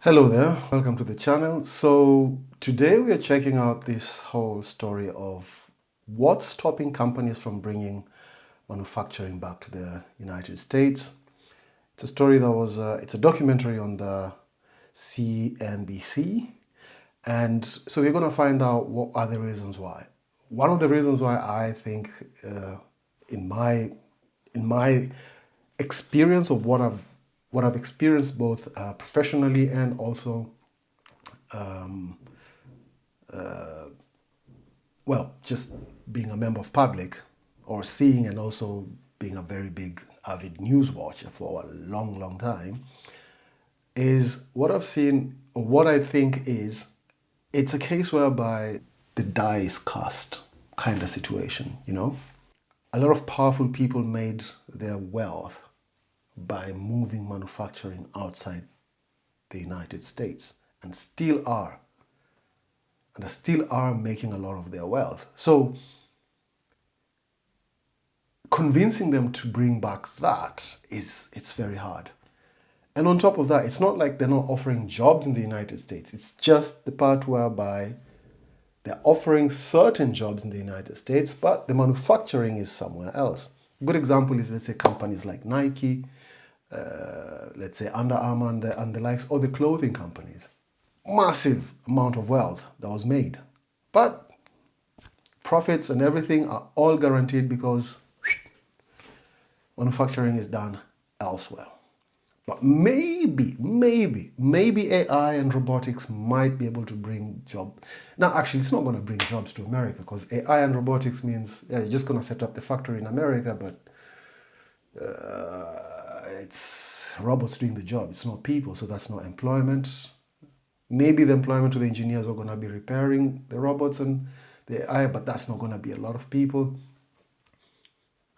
Hello there, welcome to the channel. So today we are checking out this whole story of what's stopping companies from bringing manufacturing back to the United States. It's a story that was, it's a documentary on the CNBC. And so we're going to find out what are the reasons why. One of the reasons why I think in my experience of what I've experienced both professionally and also, just being a member of public or seeing and also being a very big avid news watcher for a long time, is what I've seen or what I think is it's a case whereby the die is cast kind of situation, you know? A lot of powerful people made their wealth by moving manufacturing outside the United States and still are making a lot of their wealth. So convincing them to bring back that it's very hard. And on top of that, it's not like they're not offering jobs in the United States. It's just the part whereby they're offering certain jobs in the United States, but the manufacturing is somewhere else. A good example is, let's say, companies like Nike, let's say Under Armour and the likes, or the clothing companies. Massive amount of wealth that was made. But profits and everything are all guaranteed because manufacturing is done elsewhere. But maybe AI and robotics might be able to bring jobs. Now, actually, it's not going to bring jobs to America because AI and robotics means you're just going to set up the factory in America, but it's robots doing the job. It's not people, so that's not employment. Maybe the employment of the engineers are going to be repairing the robots and the AI, but that's not going to be a lot of people.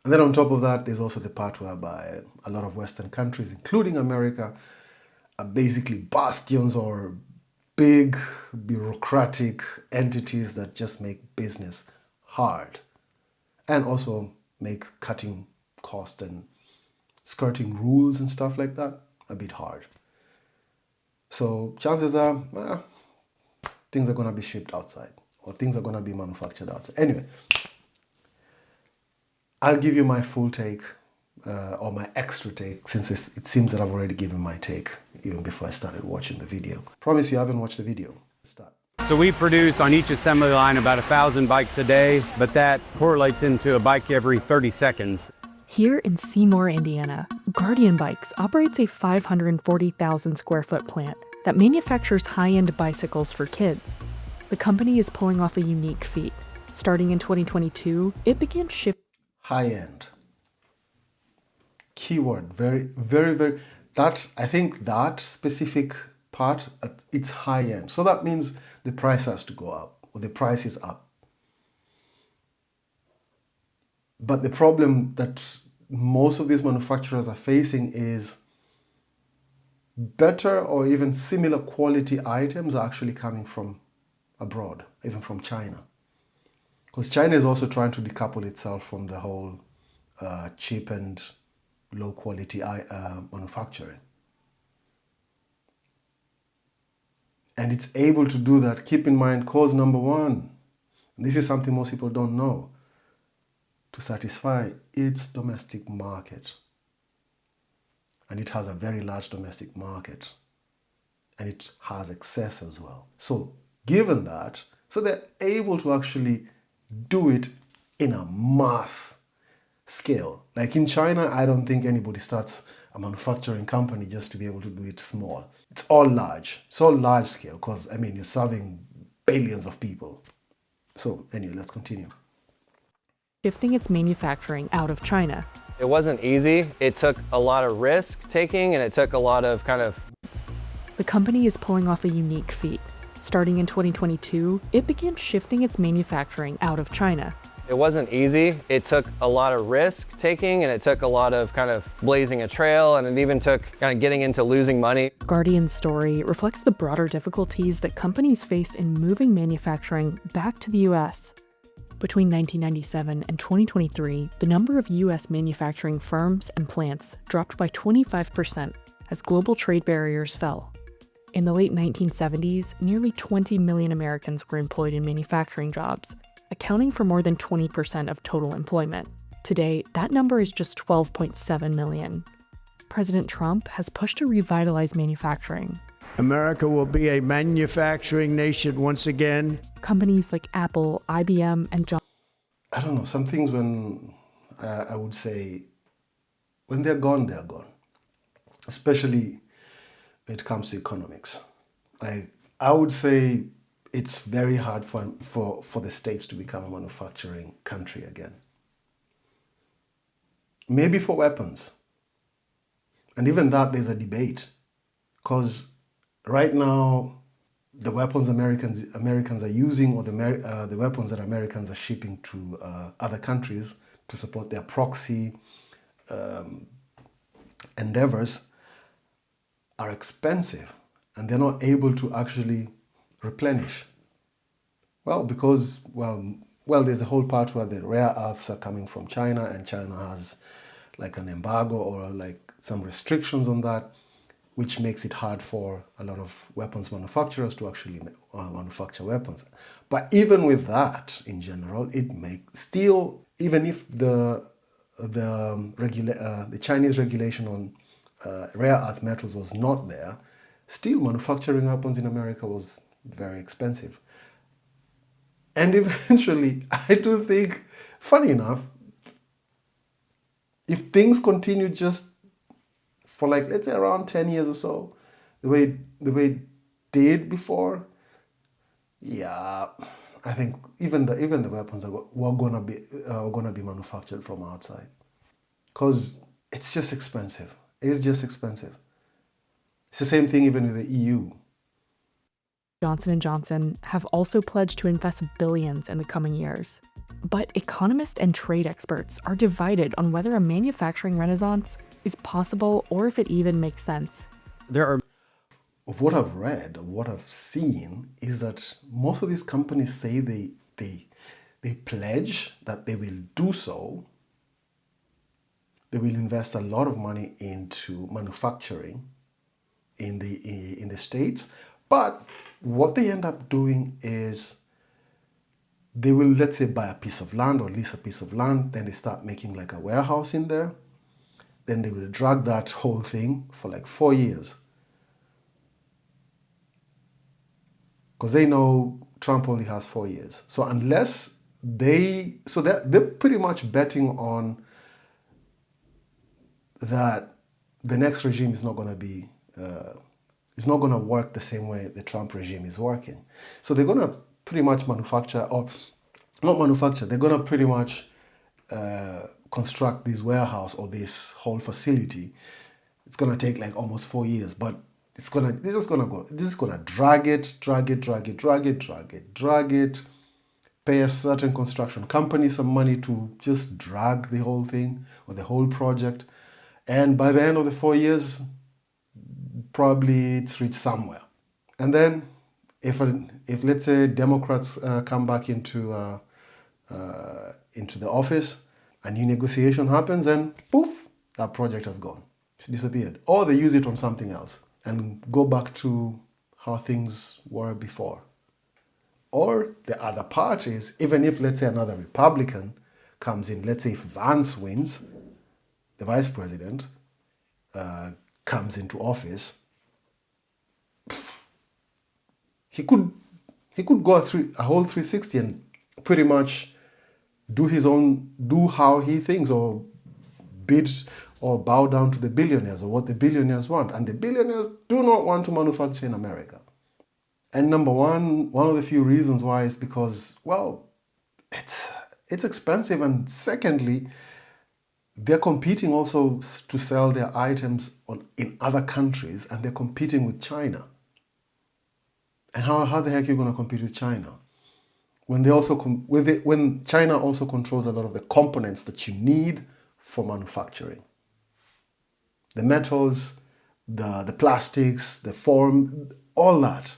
And then on top of that, there's also the part whereby a lot of Western countries, including America, are basically bastions or big bureaucratic entities that just make business hard and also make cutting costs and skirting rules and stuff like that a bit hard. So chances are things are going to be shipped outside or things are going to be manufactured outside. Anyway, I'll give you my full take or my extra take, since it seems that I've already given my take even before I started watching the video. Promise you haven't watched the video. Start. So we produce on each assembly line about 1,000 bikes a day, but that correlates into a bike every 30 seconds. Here in Seymour, Indiana, Guardian Bikes operates a 540,000 square foot plant that manufactures high-end bicycles for kids. The company is pulling off a unique feat. Starting in 2022, it began shipping high-end. Keyword, very, I think that specific part, it's high-end. So that means the price has to go up, or the price is up. But the problem that most of these manufacturers are facing is better or even similar quality items are actually coming from abroad, even from China. Because China is also trying to decouple itself from the whole cheap and low quality manufacturing. And it's able to do that. Keep in mind, cause number one, and this is something most people don't know, to satisfy its domestic market. And it has a very large domestic market. And it has excess as well. So given that, so they're able to actually do it in a mass scale. Like in China, I don't think anybody starts a manufacturing company just to be able to do it small. It's all large. It's all large scale because, I mean, you're serving billions of people. So anyway, let's continue. shifting its manufacturing out of China. It wasn't easy. It took a lot of risk taking and it took a lot of The company is pulling off a unique feat. Starting in 2022, it began shifting its manufacturing out of China. It wasn't easy. It took a lot of risk taking and it took a lot of blazing a trail, and it even took getting into losing money. Guardian's story reflects the broader difficulties that companies face in moving manufacturing back to the US. Between 1997 and 2023, the number of US manufacturing firms and plants dropped by 25% as global trade barriers fell. In the late 1970s, nearly 20 million Americans were employed in manufacturing jobs, accounting for more than 20% of total employment. Today, that number is just 12.7 million. President Trump has pushed to revitalize manufacturing. America will be a manufacturing nation once again. Companies like Apple, IBM, and John. I don't know, some things when I would say, when they're gone, especially when it comes to economics. I would say it's very hard for the States to become a manufacturing country again. Maybe for weapons. And even that, there's a debate. Because right now, the weapons Americans are using, or the weapons that Americans are shipping to other countries to support their proxy endeavors, are expensive, and they're not able to actually replenish. Well, because there's a whole part where the rare earths are coming from China, and China has like an embargo or like some restrictions on that, which makes it hard for a lot of weapons manufacturers to actually manufacture weapons. But even with that, in general, even if the Chinese regulation on rare earth metals was not there, still manufacturing weapons in America was very expensive. And eventually, I do think, funny enough, if things continue just for like, let's say around 10 years or so, the way it did before, yeah, I think even the weapons were gonna be manufactured from outside, because it's just expensive. It's just expensive. It's the same thing even with the EU. Johnson & Johnson have also pledged to invest billions in the coming years. But economists and trade experts are divided on whether a manufacturing renaissance is possible or if it even makes sense. Of what I've read, of what I've seen, is that most of these companies say they pledge that they will do so. They will invest a lot of money into manufacturing in the States, but what they end up doing is they will, let's say, buy a piece of land or lease a piece of land, then they start making like a warehouse in there. Then they will drag that whole thing for like 4 years. Because they know Trump only has 4 years. So they're pretty much betting on that the next regime is not going to be, it's not going to work the same way the Trump regime is working. So they're going to pretty much manufacture, or not manufacture, they're going to pretty much construct this warehouse or this whole facility. It's going to take like almost 4 years, but this is going to drag it, pay a certain construction company some money to just drag the whole thing or the whole project. And by the end of the 4 years, probably it's reached somewhere. And then if let's say Democrats come back into the office, a new negotiation happens, and poof, that project has gone. It's disappeared. Or they use it on something else and go back to how things were before. Or the other part is, even if, let's say, another Republican comes in, let's say if Vance wins, the vice president comes into office, he could go a whole 360 and pretty much do how he thinks, or bid or bow down to the billionaires or what the billionaires want. And the billionaires do not want to manufacture in America. And number one of the few reasons why is because, well, it's expensive. And secondly, they're competing also to sell their items in other countries, and they're competing with China. And how the heck are you going to compete with China when when China also controls a lot of the components that you need for manufacturing? The metals, the plastics, the form, all that.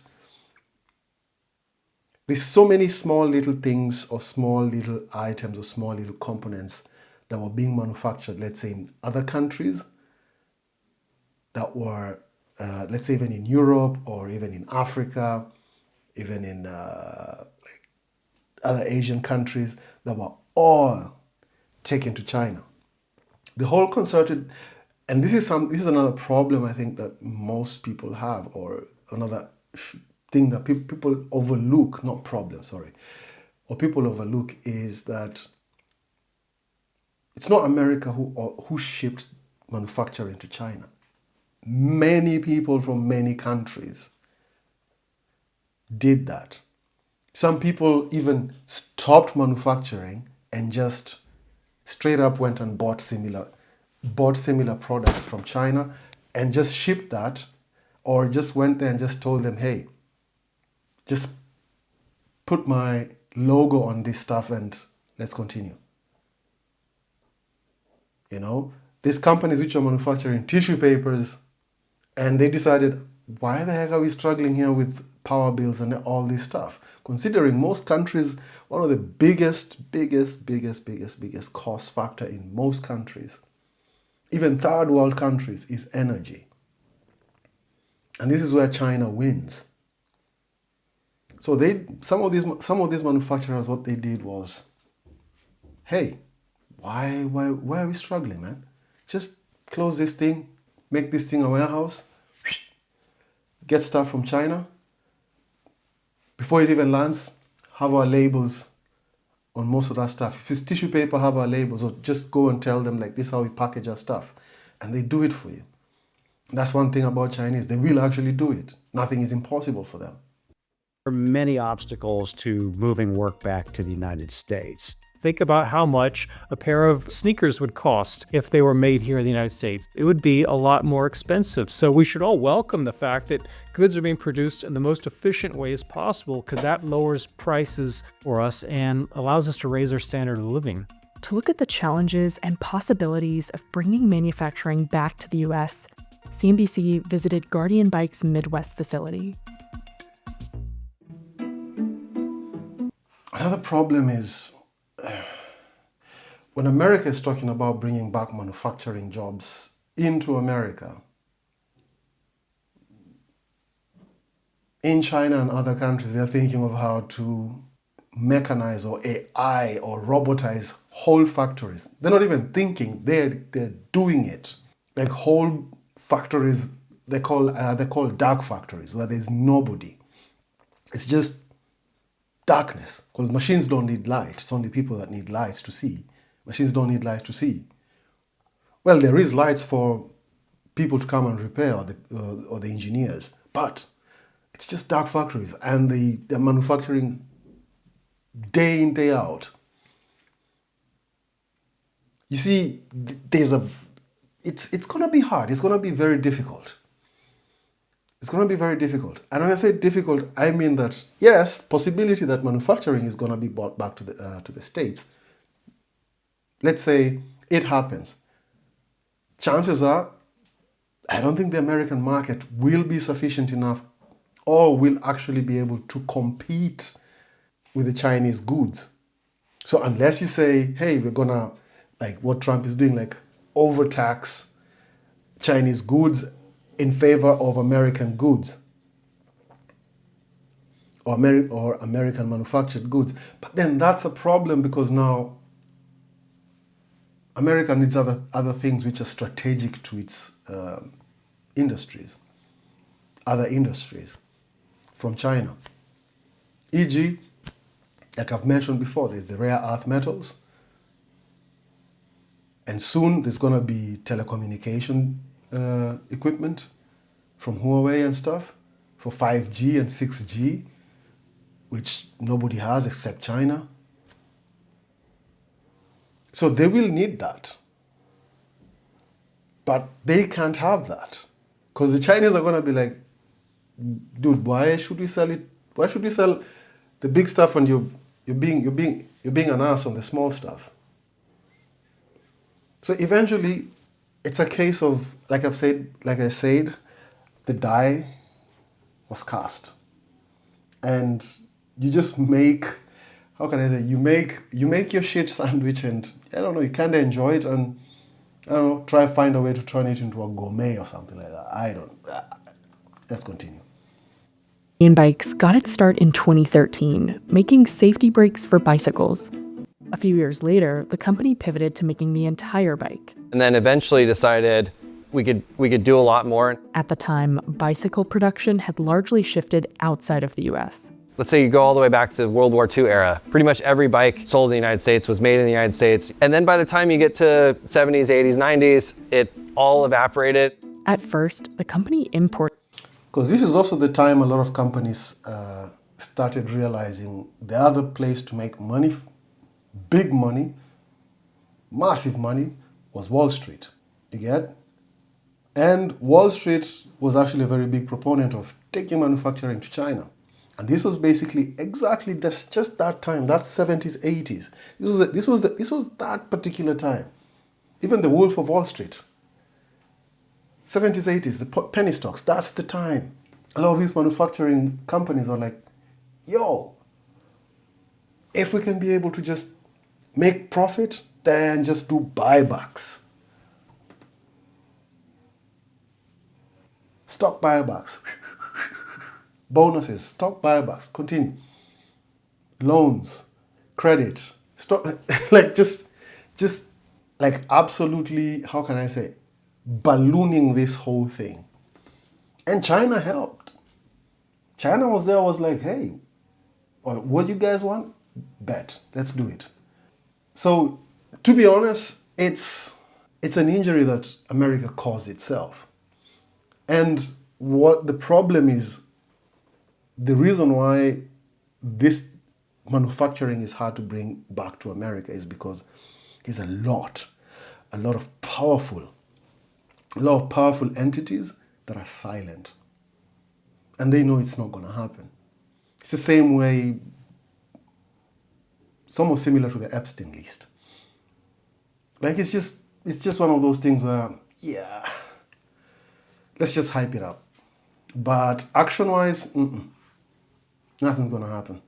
There's so many small little things or small little items or small little components that were being manufactured, let's say in other countries, that were let's say even in Europe or even in Africa, even in other Asian countries that were all taken to China. The whole concerted, and this is another problem I think that most people have, or another thing that people overlook, not problem, sorry, or people overlook, is that it's not America who shipped manufacturing to China. Many people from many countries did that. Some people even stopped manufacturing and just straight up went and bought similar products from China and just shipped that, or just went there and just told them, hey, just put my logo on this stuff and let's continue. You know, these companies which are manufacturing tissue papers, and they decided, why the heck are we struggling here with power bills and all this stuff? Considering most countries, one of the biggest cost factor in most countries, even third world countries, is energy. And this is where China wins. So some of these manufacturers, what they did was, hey, why are we struggling, man? Just close this thing, make this thing a warehouse, get stuff from China. Before it even lands, have our labels on most of that stuff. If it's tissue paper, have our labels, or just go and tell them, like, this is how we package our stuff. And they do it for you. That's one thing about Chinese. They will actually do it. Nothing is impossible for them. There are many obstacles to moving work back to the United States. Think about how much a pair of sneakers would cost if they were made here in the United States. It would be a lot more expensive. So we should all welcome the fact that goods are being produced in the most efficient ways possible, because that lowers prices for us and allows us to raise our standard of living. To look at the challenges and possibilities of bringing manufacturing back to the US, CNBC visited Guardian Bike's Midwest facility. Another problem is, when America is talking about bringing back manufacturing jobs into America, in China and other countries, they're thinking of how to mechanize or AI or robotize whole factories. They're not even thinking, they're doing it. Like whole factories, they're called dark factories, where there's nobody. It's just darkness, because machines don't need light. It's only people that need lights to see. Machines don't need light to see. Well, there is lights for people to come and repair, or the engineers, but it's just dark factories, and they're manufacturing day in, day out. You see, it's gonna be hard. It's gonna be very difficult. It's going to be very difficult. And when I say difficult, I mean that, yes, possibility that manufacturing is going to be brought back to the States. Let's say it happens. Chances are, I don't think the American market will be sufficient enough, or will actually be able to compete with the Chinese goods. So unless you say, hey, we're going to, like what Trump is doing, like overtax Chinese goods in favor of American goods, or American manufactured goods. But then that's a problem, because now America needs other things which are strategic to its industries, other industries from China. E.g., like I've mentioned before, there's the rare earth metals, and soon there's going to be telecommunication equipment from Huawei and stuff for 5G and 6G, which nobody has except China. So they will need that. But they can't have that, because the Chinese are going to be like, dude, why should we sell it? Why should we sell the big stuff and you're being an ass on the small stuff? So eventually, it's a case of, like I said, the die was cast, and you just make, how can I say, you make your shit sandwich, and I don't know, you kind of enjoy it, and I don't know, try to find a way to turn it into a gourmet or something like that. Let's continue. Guardian Bikes got its start in 2013, making safety brakes for bicycles. A few years later, the company pivoted to making the entire bike. And then eventually decided we could do a lot more. At the time, bicycle production had largely shifted outside of the US. Let's say you go all the way back to World War II era. Pretty much every bike sold in the United States was made in the United States. And then by the time you get to 70s, 80s, 90s, it all evaporated. At first, the company imported. Because this is also the time a lot of companies started realizing the other place to make money, big money, massive money, was Wall Street. You get? And Wall Street was actually a very big proponent of taking manufacturing to China. And this was basically exactly just that time, that 70s, 80s. This was that particular time. Even the Wolf of Wall Street. 70s, 80s, the penny stocks, that's the time. A lot of these manufacturing companies are like, yo, if we can be able to just make profit, then just do buybacks. Stock buybacks. Bonuses, stock buybacks, continue. Loans, credit, stock, like just like absolutely, how can I say, ballooning this whole thing. And China helped. China was there, was like, hey, what you guys want? Bet, let's do it. So, to be honest, it's an injury that America caused itself. And what the problem is, the reason why this manufacturing is hard to bring back to America is because there's a lot of powerful entities that are silent. And they know it's not going to happen. It's the same way, it's almost similar to the Epstein list. Like it's just one of those things where, yeah, let's just hype it up. But action-wise, nothing's going to happen.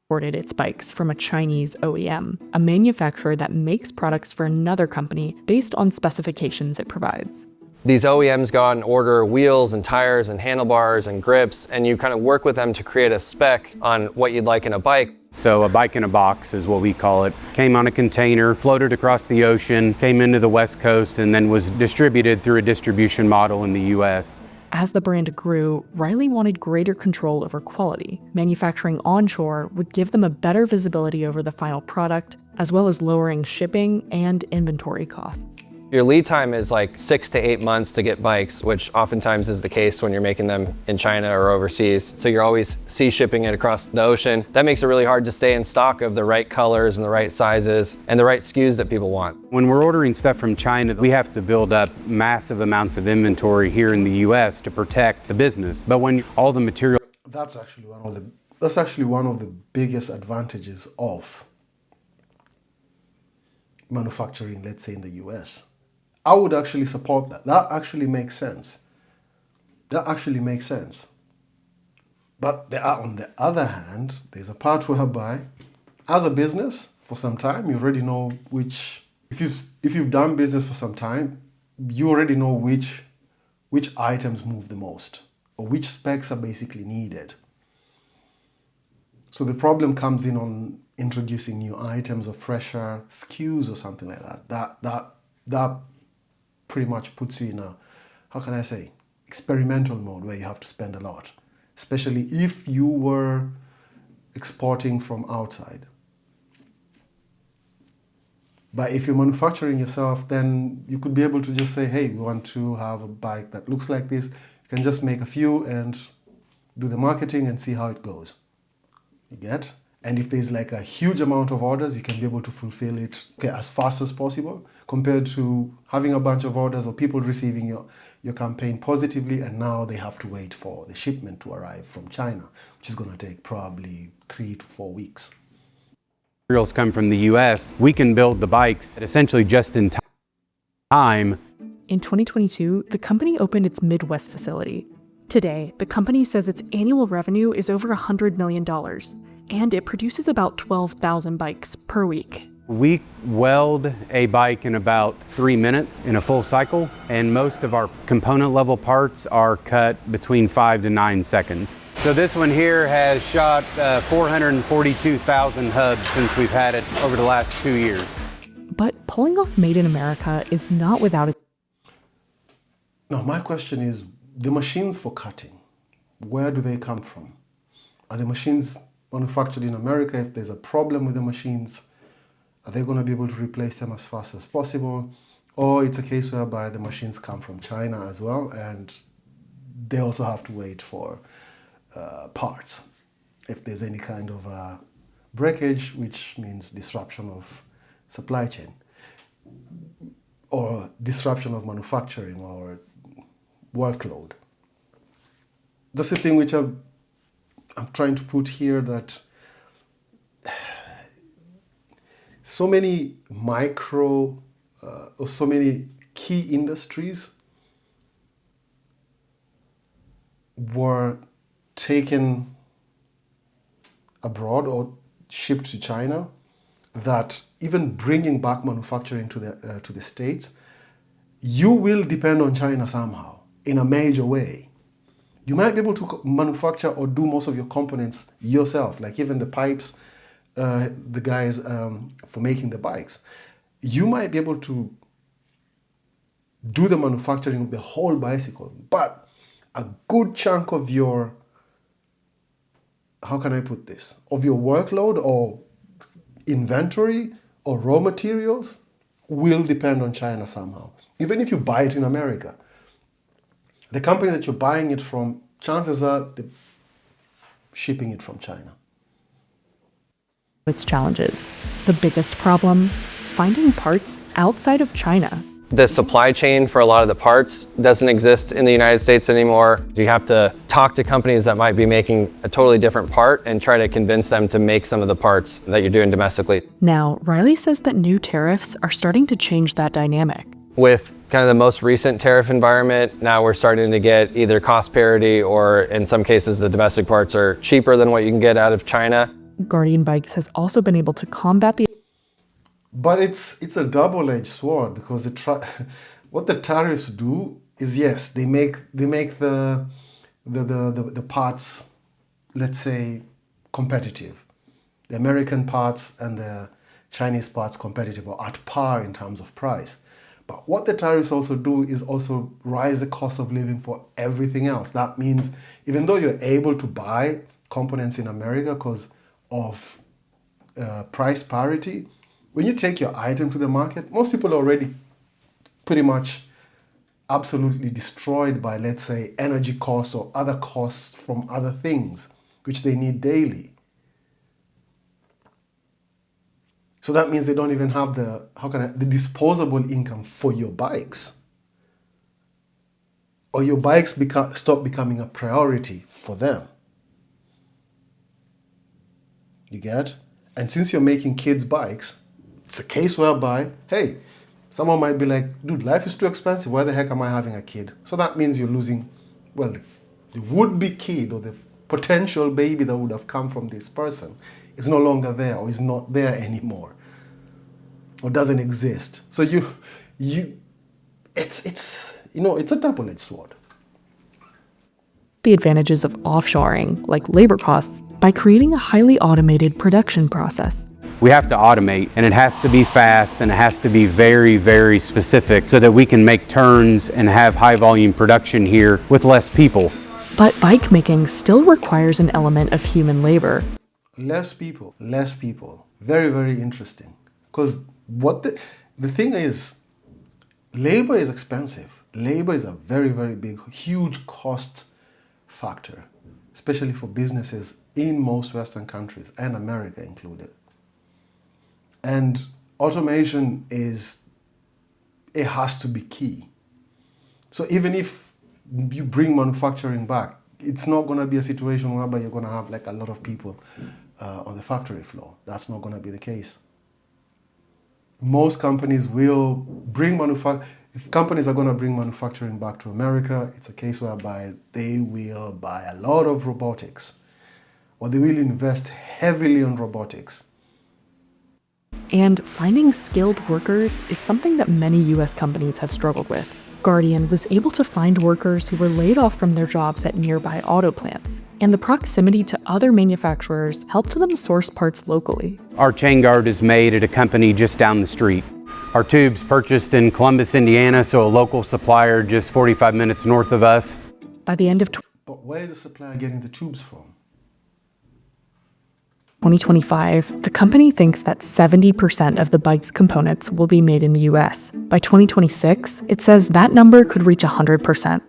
Ordered its bikes from a Chinese OEM, a manufacturer that makes products for another company based on specifications it provides. These OEMs go out and order wheels and tires and handlebars and grips, and you kind of work with them to create a spec on what you'd like in a bike. So a bike in a box is what we call it. Came on a container, floated across the ocean, came into the West Coast, and then was distributed through a distribution model in the US. As the brand grew, Riley wanted greater control over quality. Manufacturing onshore would give them a better visibility over the final product, as well as lowering shipping and inventory costs. Your lead time is like 6 to 8 months to get bikes, which oftentimes is the case when you're making them in China or overseas. So you're always sea shipping it across the ocean. That makes it really hard to stay in stock of the right colors and the right sizes and the right SKUs that people want. When we're ordering stuff from China, we have to build up massive amounts of inventory here in the US to protect the business. But when all the material... That's actually one of the biggest advantages of manufacturing, let's say in the US. I would actually support that. That actually makes sense. But on the other hand, there's a part whereby, as a business, for some time, you already know which, if you've done business for some time, you already know which items move the most, or which specs are basically needed. So the problem comes in on introducing new items or fresher SKUs or something like that. That pretty much puts you in a, how can I say, experimental mode where you have to spend a lot, especially if you were exporting from outside. But if you're manufacturing yourself, then you could be able to just say, hey, we want to have a bike that looks like this. You can just make a few and do the marketing and see how it goes. You get? And if there's like a huge amount of orders, you can be able to fulfill it as fast as possible compared to having a bunch of orders or people receiving your campaign positively, and now they have to wait for the shipment to arrive from China, which is going to take probably 3 to 4 weeks. Materials come from the US, we can build the bikes essentially just in time. In 2022, the company opened its Midwest facility. Today, the company says its annual revenue is over $100 million, and it produces about 12,000 bikes per week. We weld a bike in about 3 minutes in a full cycle, and most of our component level parts are cut between 5 to 9 seconds. So this one here has shot 442,000 hubs since we've had it over the last 2 years. But pulling off Made in America is not without its. Now, my question is, the machines for cutting, where do they come from? Are the machines manufactured in America? If there's a problem with the machines, are they going to be able to replace them as fast as possible? Or it's a case whereby the machines come from China as well, and they also have to wait for parts if there's any kind of breakage, which means disruption of supply chain or disruption of manufacturing or workload. That's the thing which I'm trying to put here, that so many micro or so many key industries were taken abroad or shipped to China, that even bringing back manufacturing to the States, you will depend on China somehow in a major way. You might be able to manufacture or do most of your components yourself, like even the pipes, the guys for making the bikes. You might be able to do the manufacturing of the whole bicycle, but a good chunk of your, how can I put this, of your workload or inventory or raw materials will depend on China somehow. Even if you buy it in America, the company that you're buying it from, chances are they're shipping it from China. Its challenges. The biggest problem? Finding parts outside of China. The supply chain for a lot of the parts doesn't exist in the United States anymore. You have to talk to companies that might be making a totally different part and try to convince them to make some of the parts that you're doing domestically. Now, Riley says that new tariffs are starting to change that dynamic. With kind of the most recent tariff environment, now we're starting to get either cost parity, or in some cases the domestic parts are cheaper than what you can get out of China. Guardian Bikes has also been able to combat the. But it's a double-edged sword, because what the tariffs do is, yes, they make the parts, let's say, competitive. The American parts and the Chinese parts competitive or at par in terms of price. But what the tariffs also do is also rise the cost of living for everything else. That means even though you're able to buy components in America because of price parity, when you take your item to the market, most people are already pretty much absolutely destroyed by, let's say, energy costs or other costs from other things which they need daily. So that means they don't even have the disposable income for your bikes. Or your bikes stop becoming a priority for them. You get? And since you're making kids' bikes, it's a case whereby, hey, someone might be like, dude, life is too expensive. Why the heck am I having a kid? So that means you're losing, well, the would-be kid or the potential baby that would have come from this person is no longer there, or is not there anymore, or doesn't exist. So it's a double-edged sword. The advantages of offshoring, like labor costs, by creating a highly automated production process. We have to automate, and it has to be fast, and it has to be very, very specific so that we can make turns and have high volume production here with less people. But bike making still requires an element of human labor. Less people. Very, very interesting. Because the thing is, labor is expensive. Labor is a very, very big, huge cost factor, especially for businesses in most Western countries, and America included. And automation it has to be key. So even if you bring manufacturing back, it's not going to be a situation whereby you're going to have like a lot of people on the factory floor. That's not going to be the case. Most companies will bring if companies are going to bring manufacturing back to America, it's a case whereby they will buy a lot of robotics, or they will invest heavily on robotics. And finding skilled workers is something that many US companies have struggled with. Guardian was able to find workers who were laid off from their jobs at nearby auto plants, and the proximity to other manufacturers helped them source parts locally. Our chain guard is made at a company just down the street. Our tubes purchased in Columbus, Indiana, so a local supplier just 45 minutes north of us. By the end of But where is the supplier getting the tubes from? 2025, the company thinks that 70% of the bike's components will be made in the US. By 2026, it says that number could reach 100%.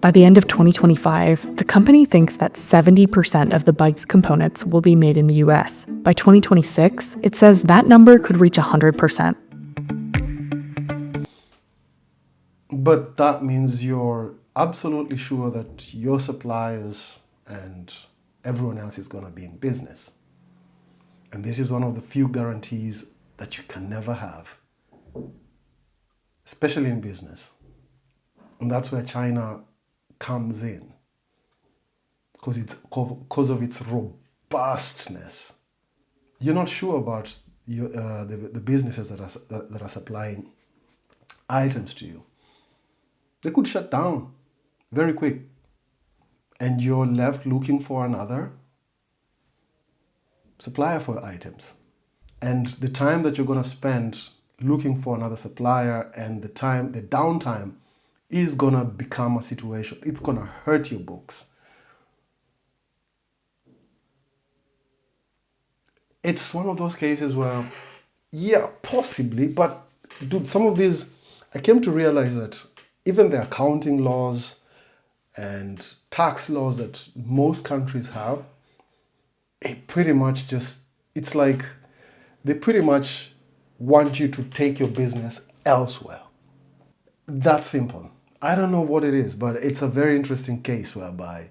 By the end of 2025, the company thinks that 70% of the bike's components will be made in the US. By 2026, it says that number could reach 100%. But that means you're absolutely sure that your suppliers and everyone else is going to be in business. And this is one of the few guarantees that you can never have, especially in business. And that's where China comes in, because of its robustness. You're not sure about the businesses that are supplying items to you. They could shut down very quick, and you're left looking for another supplier for items. And the time that you're going to spend looking for another supplier and the downtime is going to become a situation. It's going to hurt your books. It's one of those cases where, yeah, possibly, but dude, some of these, I came to realize that even the accounting laws and tax laws that most countries have, it's like they pretty much want you to take your business elsewhere. That's simple. I don't know what it is, but it's a very interesting case whereby,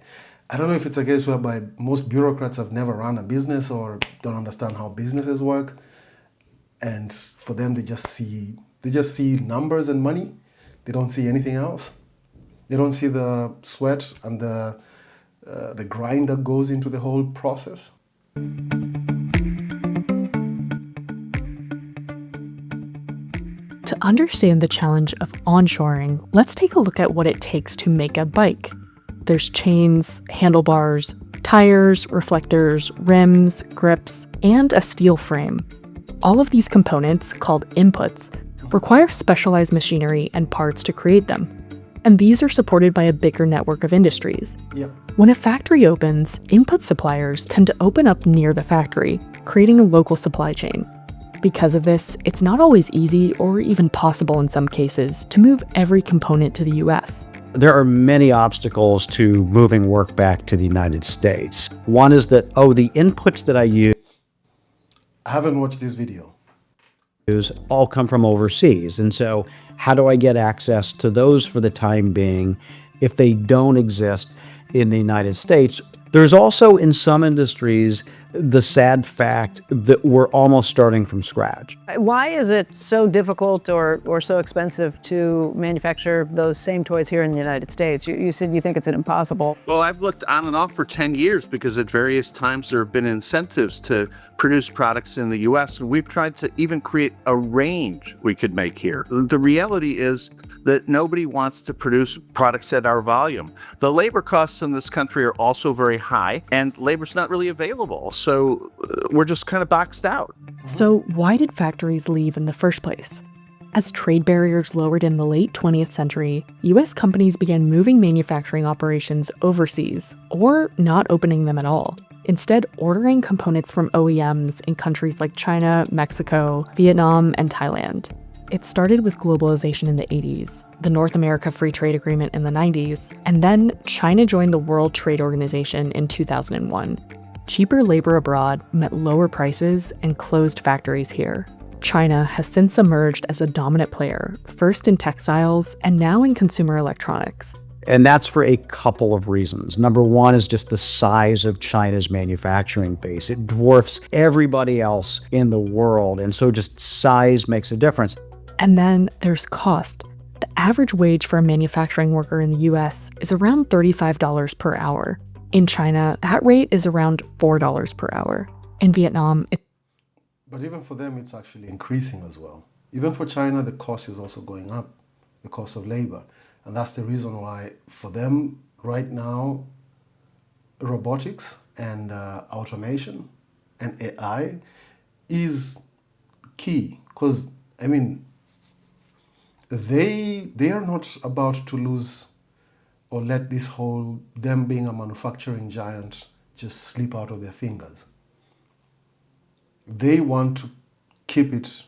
I don't know if it's a case whereby most bureaucrats have never run a business or don't understand how businesses work. And for them, they just see numbers and money. They don't see anything else. They don't see the sweat and the grind that goes into the whole process. To understand the challenge of onshoring, let's take a look at what it takes to make a bike. There's chains, handlebars, tires, reflectors, rims, grips, and a steel frame. All of these components, called inputs, require specialized machinery and parts to create them. And these are supported by a bigger network of industries. Yep. When a factory opens, input suppliers tend to open up near the factory, creating a local supply chain. Because of this, it's not always easy or even possible in some cases to move every component to the US. There are many obstacles to moving work back to the United States. One is that, the inputs that I use I haven't watched this video. all come from overseas. And so how do I get access to those for the time being if they don't exist in the United States? There's also, in some industries, the sad fact that we're almost starting from scratch. Why is it so difficult or so expensive to manufacture those same toys here in the United States? You said you think it's impossible. Well, I've looked on and off for 10 years because at various times there have been incentives to produce products in the US, and we've tried to even create a range we could make here. The reality is that nobody wants to produce products at our volume. The labor costs in this country are also very high, and labor's not really available. So we're just kind of boxed out. So why did factories leave in the first place? As trade barriers lowered in the late 20th century, US companies began moving manufacturing operations overseas, or not opening them at all. Instead, ordering components from OEMs in countries like China, Mexico, Vietnam, and Thailand. It started with globalization in the 80s, the North America Free Trade Agreement in the 90s, and then China joined the World Trade Organization in 2001. Cheaper labor abroad meant lower prices and closed factories here. China has since emerged as a dominant player, first in textiles and now in consumer electronics. And that's for a couple of reasons. Number one is just the size of China's manufacturing base. It dwarfs everybody else in the world, and so just size makes a difference. And then there's cost. The average wage for a manufacturing worker in the US is around $35 per hour. In China, that rate is around $4 per hour. In Vietnam, But even for them, it's actually increasing as well. Even for China, the cost is also going up, the cost of labor. And that's the reason why for them right now, robotics and automation and AI is key. Because, I mean, they are not about to lose or let this whole, them being a manufacturing giant, just slip out of their fingers. They want to keep it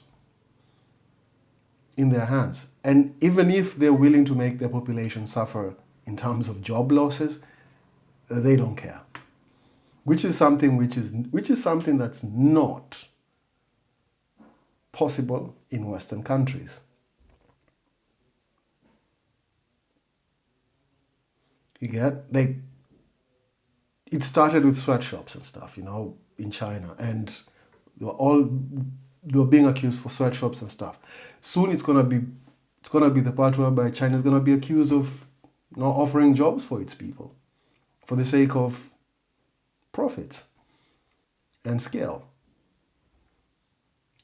in their hands. And even if they're willing to make their population suffer in terms of job losses, they don't care. Which is something that's not possible in Western countries. You get, it started with sweatshops and stuff, in China, and they were being accused for sweatshops and stuff. Soon it's gonna be the part whereby China is gonna be accused of not offering jobs for its people, for the sake of profits and scale.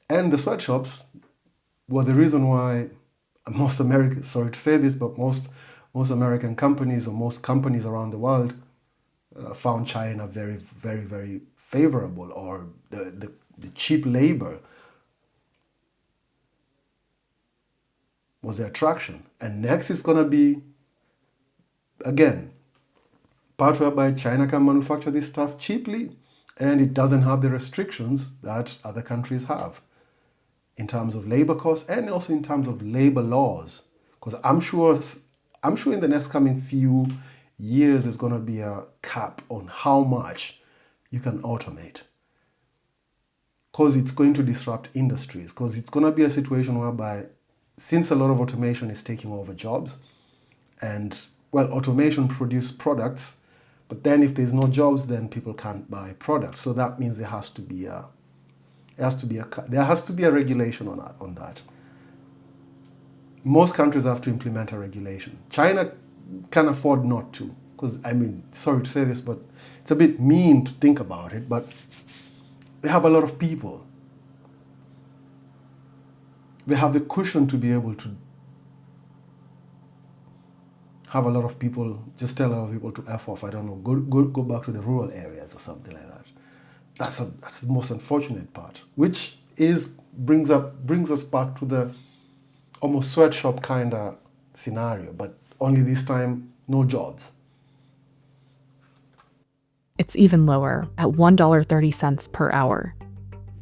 And the sweatshops were the reason why most American, sorry to say this, but most American companies or most companies around the world found China very, very, very favorable, or the cheap labor was the attraction. And next is going to be, again, part whereby China can manufacture this stuff cheaply and it doesn't have the restrictions that other countries have in terms of labor costs and also in terms of labor laws. Because I'm sure in the next coming few years there's going to be a cap on how much you can automate. Because it's going to disrupt industries. Because it's going to be a situation whereby, since a lot of automation is taking over jobs, and automation produces products, but then if there's no jobs, then people can't buy products. So that means there has to be a regulation on that. Most countries have to implement a regulation. China can afford not to, because, sorry to say this, but it's a bit mean to think about it, but they have a lot of people. They have the cushion to be able to have a lot of people, just tell a lot of people to F off, I don't know, go back to the rural areas or something like that. That's the most unfortunate part, which brings us back to the almost sweatshop kind of scenario, but only this time, no jobs. It's even lower at $1.30 per hour.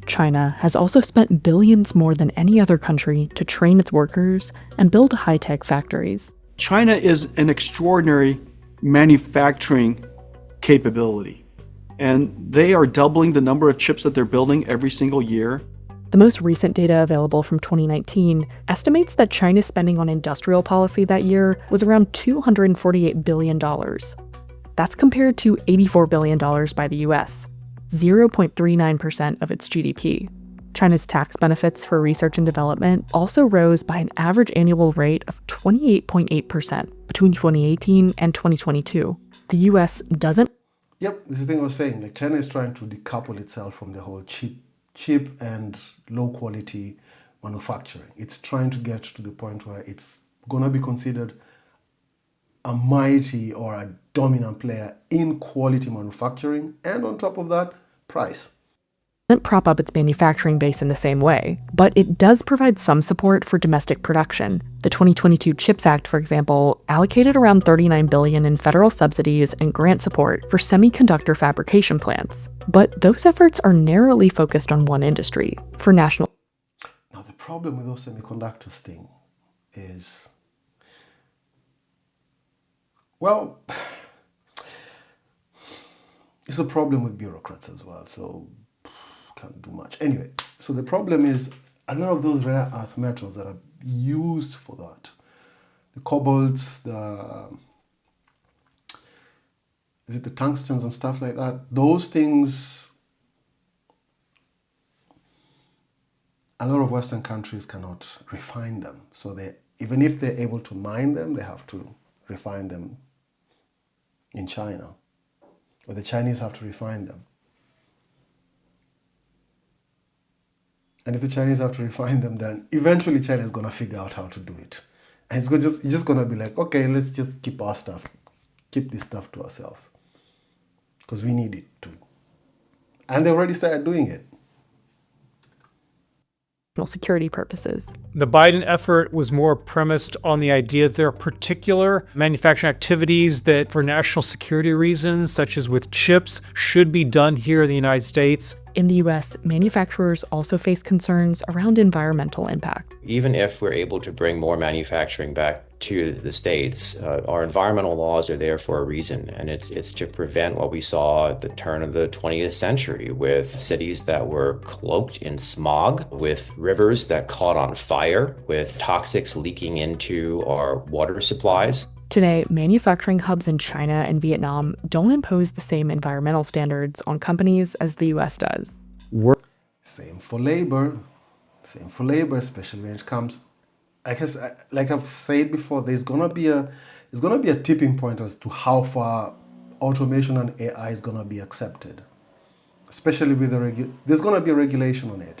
China has also spent billions more than any other country to train its workers and build high-tech factories. China is an extraordinary manufacturing capability, and they are doubling the number of chips that they're building every single year. The most recent data available from 2019 estimates that China's spending on industrial policy that year was around $248 billion. That's compared to $84 billion by the US, 0.39% of its GDP. China's tax benefits for research and development also rose by an average annual rate of 28.8% between 2018 and 2022. The US doesn't. Yep, this is the thing I was saying. Like, China is trying to decouple itself from the whole cheap and low quality manufacturing. It's trying to get to the point where it's going to be considered a mighty or a dominant player in quality manufacturing, and on top of that, price. Doesn't prop up its manufacturing base in the same way, but it does provide some support for domestic production. The 2022 CHIPS Act, for example, allocated around $39 billion in federal subsidies and grant support for semiconductor fabrication plants. But those efforts are narrowly focused on one industry. For national. Now, the problem with those semiconductors thing is, it's a problem with bureaucrats as well, so can't do much. Anyway, so the problem is a lot of those rare earth metals that are used for that, the cobalts, the tungstens and stuff like that, those things, a lot of Western countries cannot refine them. So even if they're able to mine them, they have to refine them in China, or the Chinese have to refine them. And if the Chinese have to refine them, then eventually China is going to figure out how to do it. And it's just going to be like, okay, let's just keep this stuff to ourselves. Because we need it too. And they already started doing it. Security purposes. The Biden effort was more premised on the idea that there are particular manufacturing activities that, for national security reasons, such as with chips, should be done here in the United States. In the US, manufacturers also face concerns around environmental impact. Even if we're able to bring more manufacturing back to the States, our environmental laws are there for a reason, and it's to prevent what we saw at the turn of the 20th century with cities that were cloaked in smog, with rivers that caught on fire, with toxics leaking into our water supplies. Today, manufacturing hubs in China and Vietnam don't impose the same environmental standards on companies as the US does. Same for labor, especially when it comes. I guess, like I've said before, there's gonna be a tipping point as to how far automation and AI is gonna be accepted, especially with there's gonna be a regulation on it.